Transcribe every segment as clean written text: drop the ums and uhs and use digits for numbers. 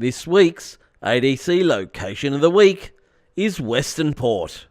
This week's ADC location of the week is Western Port.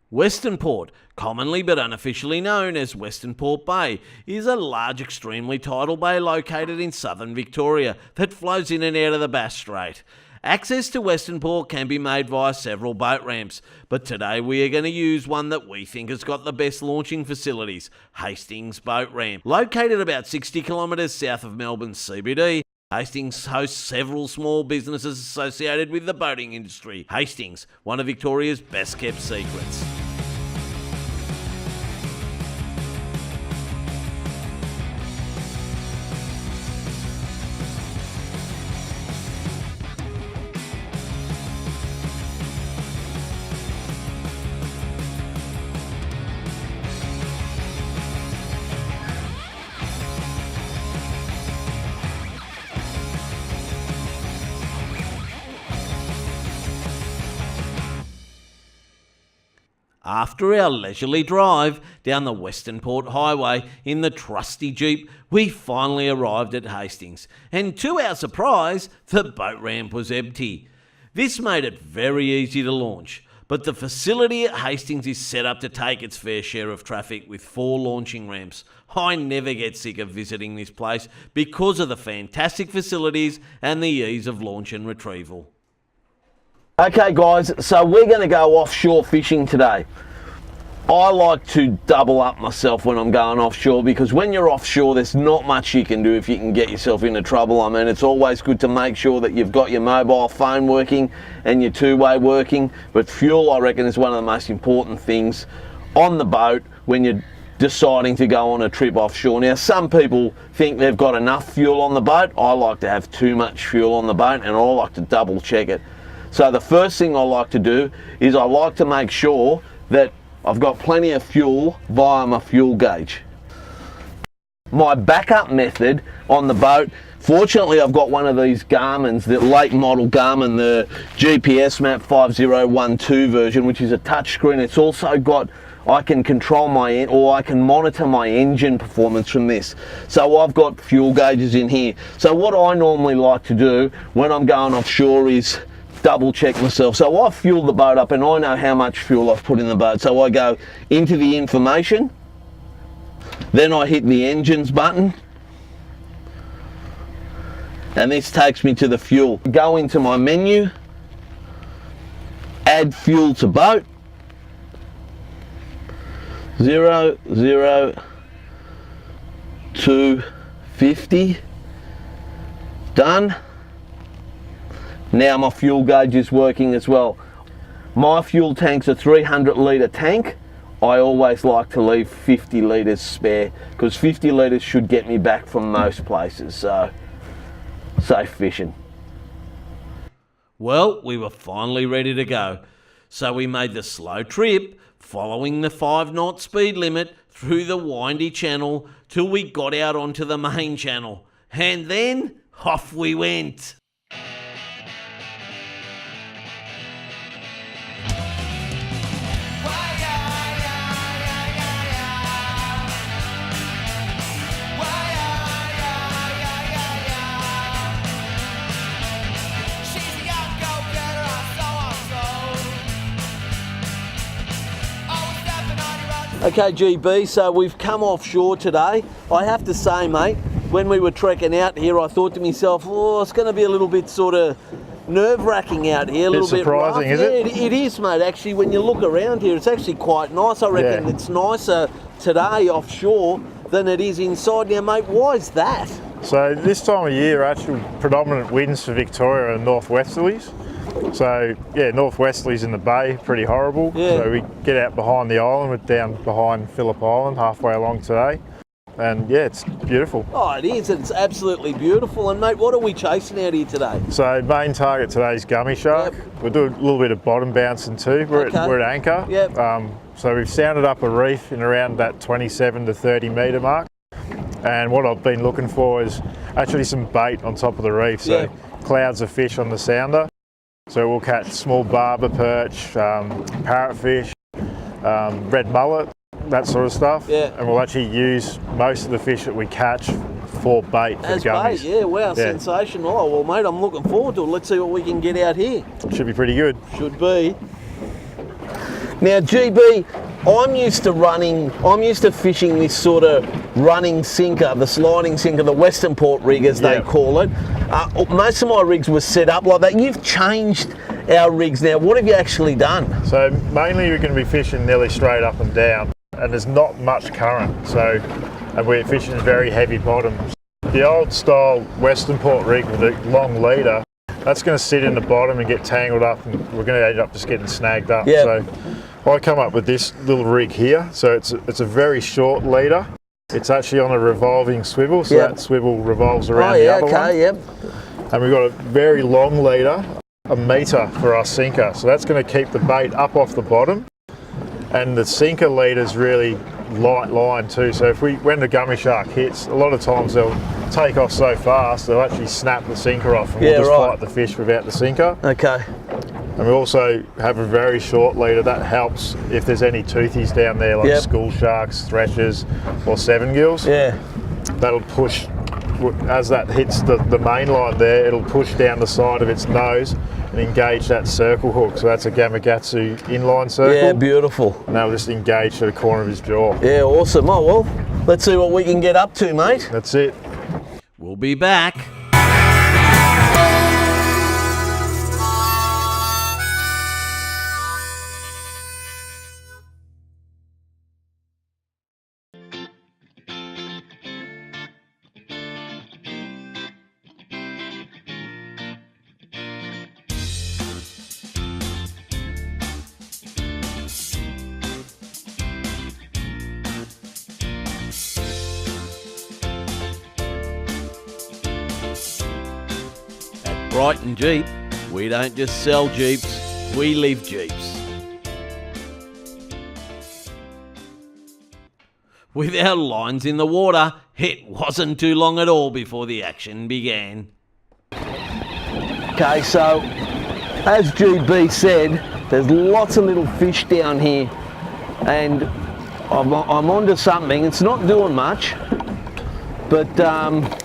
Western Port, commonly but unofficially known as Western Port Bay, is a large, extremely tidal bay located in southern Victoria that flows in and out of the Bass Strait. Access to Western Port can be made via several boat ramps, but today we are going to use one that we think has got the best launching facilities, Hastings Boat Ramp. Located about 60 kilometres south of Melbourne's CBD, Hastings hosts several small businesses associated with the boating industry. Hastings, one of Victoria's best kept secrets. After our leisurely drive down the Western Port Highway in the trusty Jeep, we finally arrived at Hastings, and to our surprise, the boat ramp was empty. This made it very easy to launch, but the facility at Hastings is set up to take its fair share of traffic with 4 launching ramps. I never get sick of visiting this place because of the fantastic facilities and the ease of launch and retrieval. Okay guys, so we're going to go offshore fishing today. I like to double up myself when I'm going offshore, because when you're offshore there's not much you can do if you can get yourself into trouble. I mean, it's always good to make sure that you've got your mobile phone working and your two-way working, but fuel, I reckon, is one of the most important things on the boat when you're deciding to go on a trip offshore. Now, some people think they've got enough fuel on the boat. I like to have too much fuel on the boat, and I like to double check it. So the first thing I like to do is I like to make sure that I've got plenty of fuel via my fuel gauge. My backup method on the boat, fortunately I've got one of these Garmin's, the late model Garmin, the GPS Map 5012 version, which is a touchscreen. It's also got, I can control I can monitor my engine performance from this. So I've got fuel gauges in here. So what I normally like to do when I'm going offshore is double check myself. So I've fueled the boat up and I know how much fuel I've put in the boat. So I go into the information, then I hit the engines button, and this takes me to the fuel. Go into my menu, add fuel to boat, 250, done. Now my fuel gauge is working as well. My fuel tank's a 300 litre tank. I always like to leave 50 litres spare, because 50 litres should get me back from most places, so safe fishing. Well, we were finally ready to go, so we made the slow trip following the 5-knot speed limit through the windy channel till we got out onto the main channel, and then off we went. Okay GB, so we've come offshore today. I have to say, mate, when we were trekking out here, I thought to myself, oh, it's going to be a little bit sort of nerve-wracking out here, a little bit surprising, rough. is it? Yeah, it is, mate. Actually, when you look around here, it's actually quite nice. I reckon it's nicer today offshore than it is inside. Now, mate, why is that? So this time of year, actually predominant winds for Victoria are northwesterlies. So yeah, northwesterlies in the bay, pretty horrible. Yeah. So we get out behind the island, we're down behind Phillip Island, halfway along today. And yeah, it's beautiful. Oh, it is. It's absolutely beautiful. And mate, what are we chasing out here today? So main target today is gummy shark. Yep. We'll do a little bit of bottom bouncing too. We're at anchor. Yep. So we've sounded up a reef in around that 27 to 30 metre mark. And what I've been looking for is actually some bait on top of the reef. So clouds of fish on the sounder. So we'll catch small barber perch, parrotfish, red mullet, that sort of stuff. Yeah. And we'll actually use most of the fish that we catch for bait for As the bait, gummies. yeah, wow, sensational. Oh, well, mate, I'm looking forward to it. Let's see what we can get out here. Should be pretty good. Should be. Now, GB, I'm used to fishing this sort of running sinker, the sliding sinker, the Western Port rig as they call it. Most of my rigs were set up like that. You've changed our rigs now. What have you actually done? So mainly we're going to be fishing nearly straight up and down, and there's not much current. And we're fishing very heavy bottoms. The old style Western Port rig with a long leader, that's going to sit in the bottom and get tangled up, and we're going to end up just getting snagged up. Yep. So I come up with this little rig here. So it's a very short leader. It's actually on a revolving swivel, so that swivel revolves around the other one. Yep. And we've got a very long leader, a metre for our sinker. So that's going to keep the bait up off the bottom. And the sinker leader's really light line too. So when the gummy shark hits, a lot of times they'll take off so fast, they'll actually snap the sinker off, and we'll just fight the fish without the sinker. Okay. And we also have a very short leader that helps if there's any toothies down there, like school sharks, threshers, or seven gills. Yeah. That'll push, as that hits the main line there, it'll push down the side of its nose and engage that circle hook. So that's a Gamakatsu inline circle. Yeah, beautiful. And that'll just engage to the corner of his jaw. Yeah, awesome. Oh, well, let's see what we can get up to, mate. That's it. We'll be back. Brighton Jeep, we don't just sell Jeeps, we live Jeeps. With our lines in the water, it wasn't too long at all before the action began. Okay, so as GB said, there's lots of little fish down here, and I'm onto something. It's not doing much, but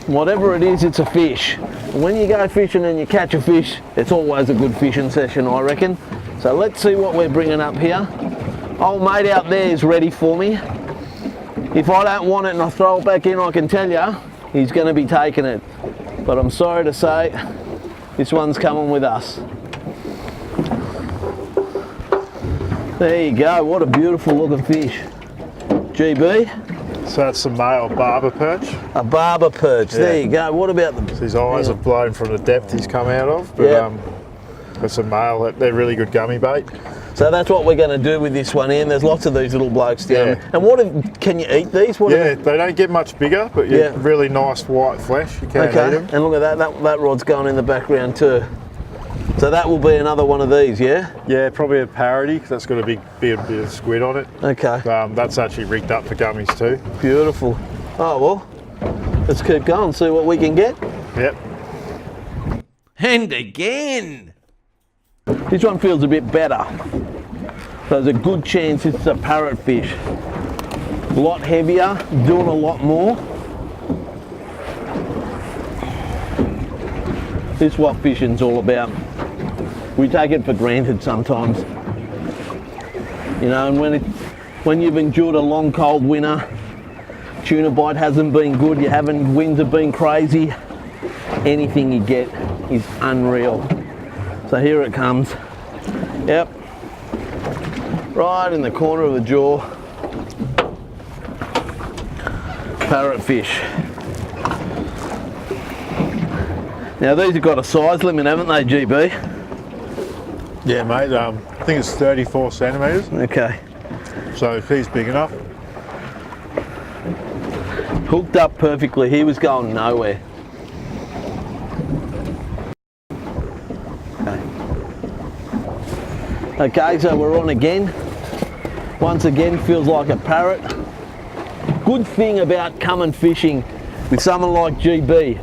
whatever it is, it's a fish. When you go fishing and you catch a fish, it's always a good fishing session, I reckon. So let's see what we're bringing up here. Old mate out there is ready for me. If I don't want it and I throw it back in, I can tell you, he's going to be taking it. But I'm sorry to say, this one's coming with us. There you go, what a beautiful looking fish. GB? So that's the male barber perch. A barber perch, there you go. What about them? So his eyes have blown from the depth he's come out of, but it's a male. They're really good gummy bait. So that's what we're going to do with this one, Ian. There's lots of these little blokes down there. And can you eat these? They don't get much bigger, but really nice white flesh. You can eat them. And look at that rod's going in the background too. So that will be another one of these, yeah? Yeah, probably a parody, because that's got a big bit of squid on it. Okay. That's actually rigged up for gummies too. Beautiful. Oh, well, let's keep going, see what we can get. Yep. And again! This one feels a bit better. So there's a good chance it's a parrotfish. A lot heavier, doing a lot more. This is what fishing's all about. We take it for granted sometimes. You know, and when you've endured a long cold winter, tuna bite hasn't been good, winds have been crazy, anything you get is unreal. So here it comes. Yep. Right in the corner of the jaw. Parrotfish. Now these have got a size limit, haven't they, GB? Yeah, mate. I think it's 34 centimetres. Okay. So if he's big enough. Hooked up perfectly. He was going nowhere. Okay, so we're on again. Once again, feels like a parrot. Good thing about coming fishing with someone like GB,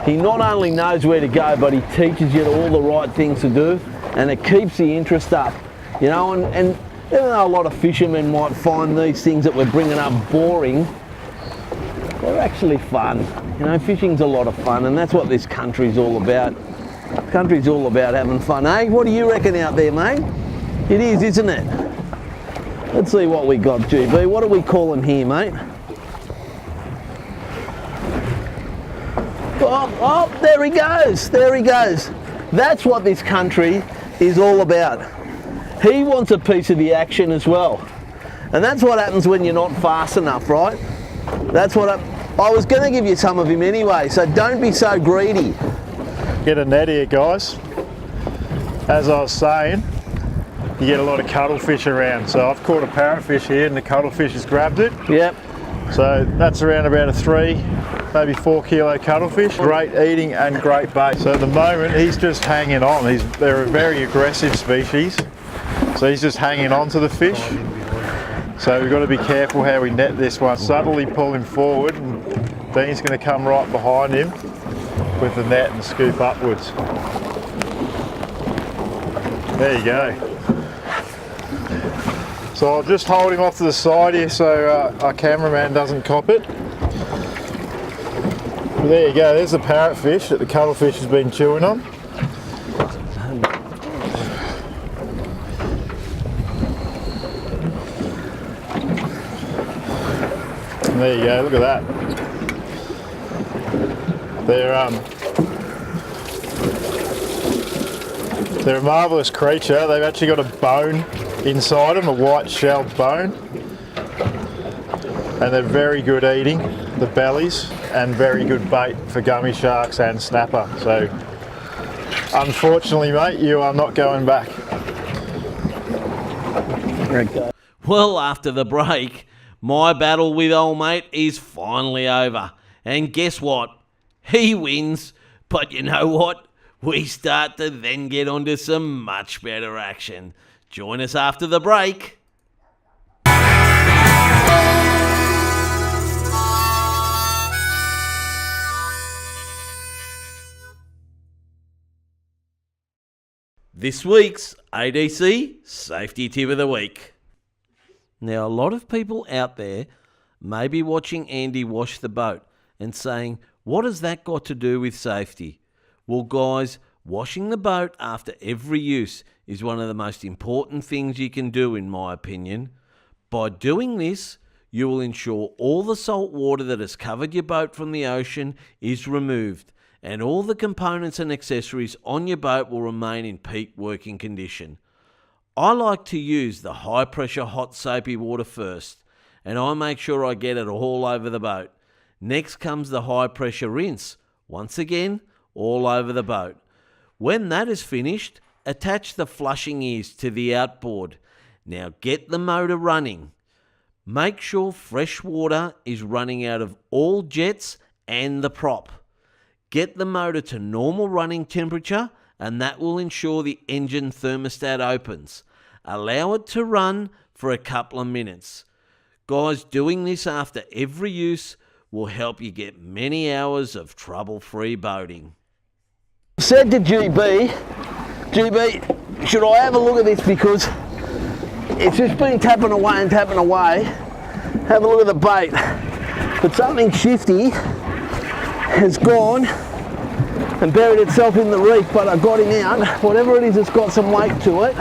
he not only knows where to go, but he teaches you all the right things to do, and it keeps the interest up. You know, and even though a lot of fishermen might find these things that we're bringing up boring, They're actually fun. You know, fishing's a lot of fun, and that's what this country's all about. This country's all about having fun, eh? What do you reckon out there, mate? It is, isn't it? Let's see what we got, GB. What are we calling here, mate? Oh, there he goes. There he goes. That's what this country is all about. He wants a piece of the action as well. And that's what happens when you're not fast enough, right? That's what I was going to give you some of him anyway, so don't be so greedy. Get a net here, guys. As I was saying, you get a lot of cuttlefish around. So I've caught a parrotfish here and the cuttlefish has grabbed it. Yep. So that's around about a 3, maybe 4 kilo cuttlefish. Great eating and great bait. So at the moment he's just hanging on. They're a very aggressive species. So he's just hanging on to the fish. So we've got to be careful how we net this one. Subtly pull him forward and then he's going to come right behind him with the net and scoop upwards. There you go. So I'll just hold him off to the side here so our cameraman doesn't cop it. But there you go, there's the parrotfish that the cuttlefish has been chewing on. And there you go, look at that. They're a marvellous creature. They've actually got a bone inside them, a white shelled bone. And they're very good eating, the bellies, and very good bait for gummy sharks and snapper. So, unfortunately, mate, you are not going back. Well, after the break, my battle with old mate is finally over. And guess what? He wins. But you know what? We start to then get onto some much better action. Join us after the break. This week's ADC Safety Tip of the Week. Now, a lot of people out there may be watching Andy wash the boat and saying, what has that got to do with safety? Well, guys, washing the boat after every use is one of the most important things you can do, in my opinion. By doing this, you will ensure all the salt water that has covered your boat from the ocean is removed, and all the components and accessories on your boat will remain in peak working condition. I like to use the high pressure hot soapy water first, and I make sure I get it all over the boat. Next comes the high pressure rinse, once again all over the boat. When that is finished, attach the flushing ears to the outboard. Now get the motor running. Make sure fresh water is running out of all jets and the prop. Get the motor to normal running temperature, and that will ensure the engine thermostat opens. Allow it to run for a couple of minutes. Guys, doing this after every use will help you get many hours of trouble-free boating. Said to GB, should I have a look at this, because it's just been tapping away and tapping away. Have a look at the bait. But something shifty has gone and buried itself in the reef, but I got him out. Whatever it is, it's got some weight to it.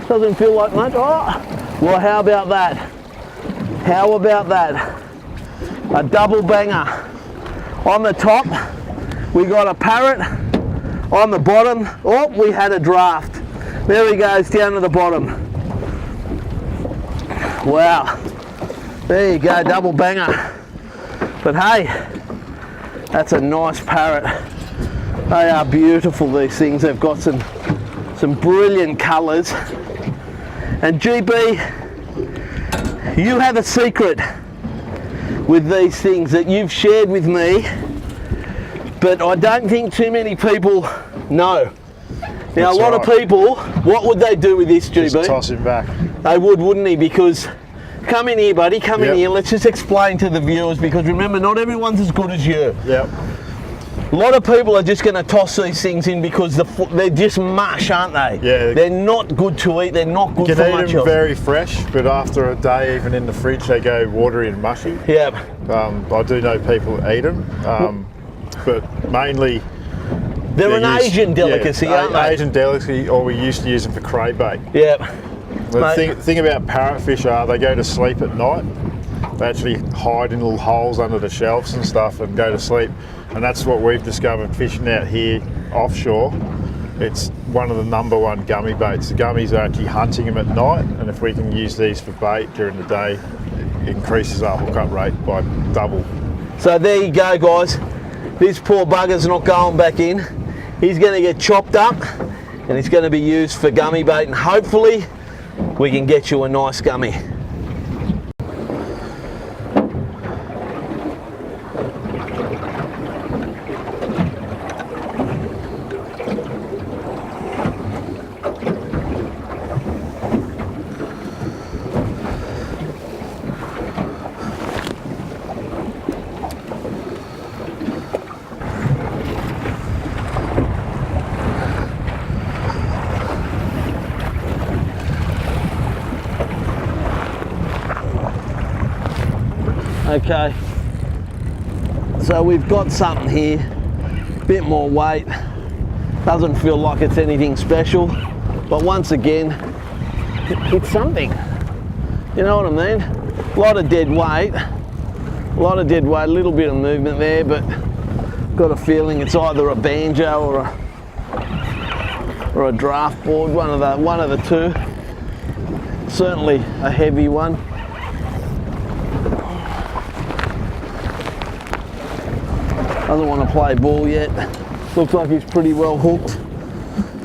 Doesn't feel like much. Oh, well, how about that? How about that? A double banger. On the top, we got a parrot. On the bottom, oh, we had a draft. There he goes, down to the bottom. Wow. There you go, double banger. But hey, that's a nice parrot. They are beautiful, these things. They've got some brilliant colours. And GB, you have a secret with these things that you've shared with me, but I don't think too many people know. Now, a lot of people, what would they do with this, GB? Just toss him back. They would, wouldn't he? Because, come in here, buddy, come in here. Let's just explain to the viewers, because remember, not everyone's as good as you. Yep. A lot of people are just going to toss these things in because they're just mush, aren't they? Yeah. They're not good to eat. They're not good You for can much eat them else. very fresh, but after a day, even in the fridge, they go watery and mushy. Yeah. I do know people that eat them, but mainly They're an Asian delicacy, aren't they? Asian delicacy, or we used to use them for craybait. Yeah. The thing about parrotfish are they go to sleep at night. They actually hide in little holes under the shelves and stuff and go to sleep. And that's what we've discovered fishing out here offshore. It's one of the #1 gummy baits. The gummies are actually hunting them at night, and if we can use these for bait during the day, it increases our hookup rate by double. So there you go, guys. This poor bugger's not going back in. He's going to get chopped up and he's going to be used for gummy bait, and hopefully we can get you a nice gummy. Okay, so we've got something here, bit more weight, doesn't feel like it's anything special, but once again, it's something, you know what I mean? A lot of dead weight, a little bit of movement there, but got a feeling it's either a banjo or a draft board, one of the two, certainly a heavy one. Doesn't want to play ball yet. Looks like he's pretty well hooked.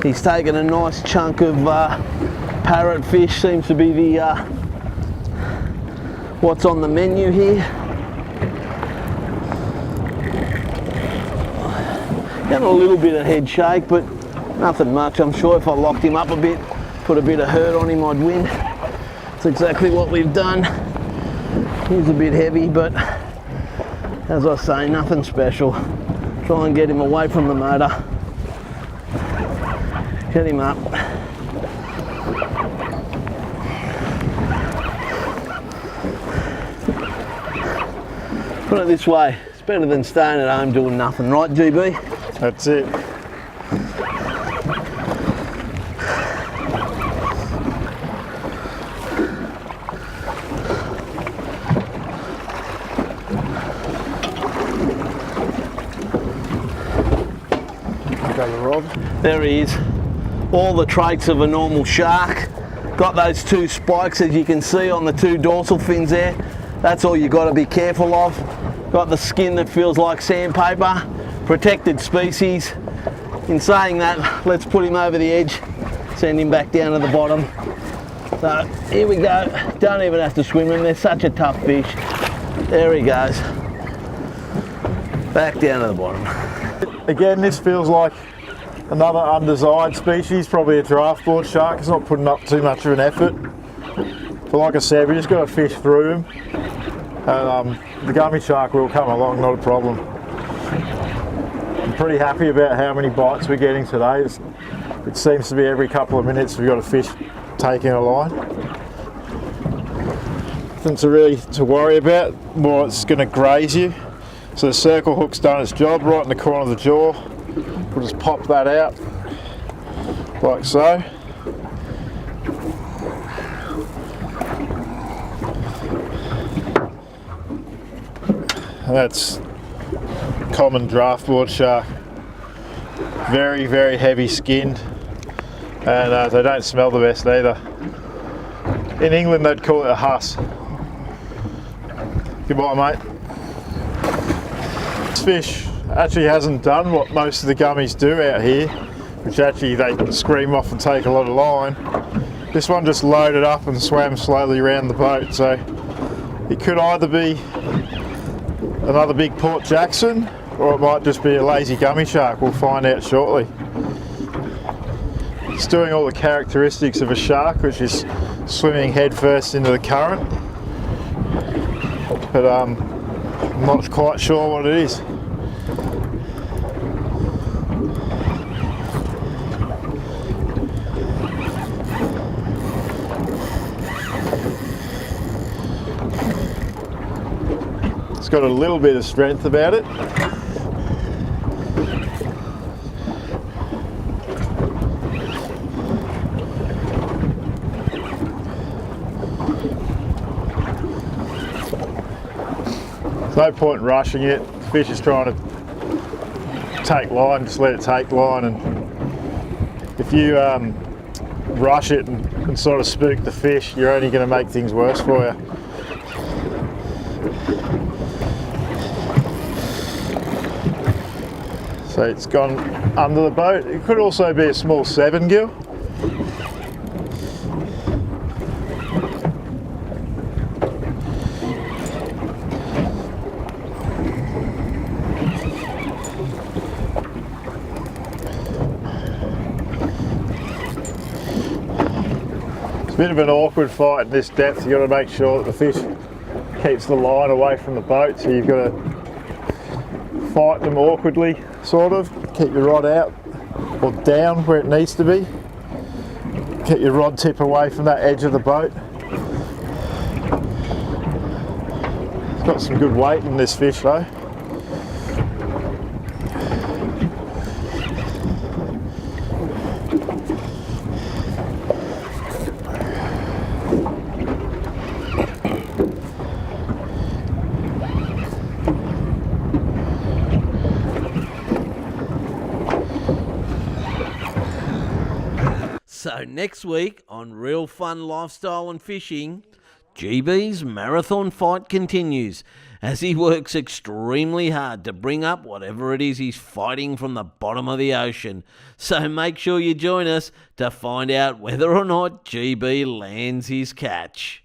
He's taken a nice chunk of parrotfish. Seems to be the what's on the menu here. Getting a little bit of head shake, but nothing much. I'm sure if I locked him up a bit, put a bit of hurt on him, I'd win. That's exactly what we've done. He's a bit heavy, but as I say, nothing special. Try and get him away from the motor. Get him up. Put it this way, it's better than staying at home doing nothing, right, GB? That's it. There he is. All the traits of a normal shark. Got those two spikes, as you can see, on the two dorsal fins there. That's all you got to be careful of. Got the skin that feels like sandpaper. Protected species. In saying that, let's put him over the edge, send him back down to the bottom. So here we go. Don't even have to swim him. They're such a tough fish. There he goes. Back down to the bottom. Again, this feels like another undesired species, probably a draft board shark. It's not putting up too much of an effort. But like I said, we just got to fish through him. And the gummy shark will come along, not a problem. I'm pretty happy about how many bites we're getting today. It seems to be every couple of minutes we've got a fish taking a line. Nothing to worry about, more it's going to graze you. So the circle hook's done its job right in the corner of the jaw. We'll just pop that out, like so. And that's common draft board shark. Very, very heavy skinned, and they don't smell the best either. In England they'd call it a huss. Goodbye, mate. This fish actually hasn't done what most of the gummies do out here, which actually they scream off and take a lot of line. This one just loaded up and swam slowly around the boat, so it could either be another big Port Jackson, or it might just be a lazy gummy shark. We'll find out shortly. It's doing all the characteristics of a shark, which is swimming head first into the current, but I'm not quite sure what it is. got a little bit of strength about it. There's no point in rushing it. The fish is trying to take line, just let it take line, and if you rush it and sort of spook the fish, you're only going to make things worse for you. So it's gone under the boat. It could also be a small 7 gill. It's a bit of an awkward fight at this depth. You've got to make sure that the fish keeps the line away from the boat, so you've got to fight them awkwardly, sort of. Keep your rod out or down where it needs to be. Keep your rod tip away from that edge of the boat. It's got some good weight in this fish though. So next week on Real Fun Lifestyle and Fishing, GB's marathon fight continues as he works extremely hard to bring up whatever it is he's fighting from the bottom of the ocean. So make sure you join us to find out whether or not GB lands his catch.